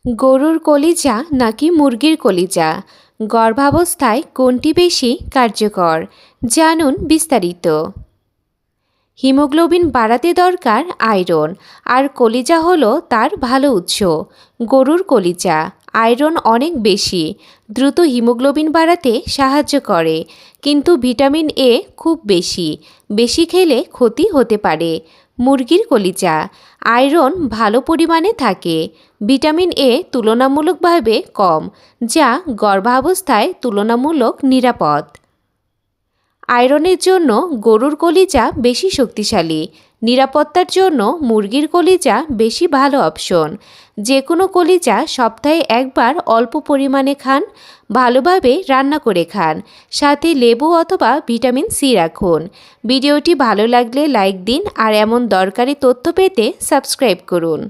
গরুর কলিজা নাকি মুরগির কলিজা, গর্ভাবস্থায় কোনটি বেশি কার্যকর? জানুন বিস্তারিত। হিমোগ্লোবিন বাড়াতে দরকার আয়রন, আর কলিজা হলো তার ভালো উৎস। গরুর কলিজা আয়রন অনেক বেশি, দ্রুত হিমোগ্লোবিন বাড়াতে সাহায্য করে, কিন্তু ভিটামিন এ খুব বেশি, বেশি খেলে ক্ষতি হতে পারে। মুরগির কলিজা আয়রন ভালো পরিমাণে থাকে, ভিটামিন এ তুলনামূলকভাবে কম, যা গর্ভাবস্থায় তুলনামূলক নিরাপদ। আয়রনের জন্য গরুর কলিজা বেশি শক্তিশালী, নিরাপত্তার জন্য মুরগির কলিজা বেশি ভালো অপশন। যে কোনো কলিজা সপ্তাহে একবার অল্প পরিমাণে খান, ভালোভাবে রান্না করে খান, সাথে লেবু অথবা ভিটামিন সি রাখুন। ভিডিওটি ভালো লাগলে লাইক দিন, আর এমন দরকারি তথ্য পেতে সাবস্ক্রাইব করুন।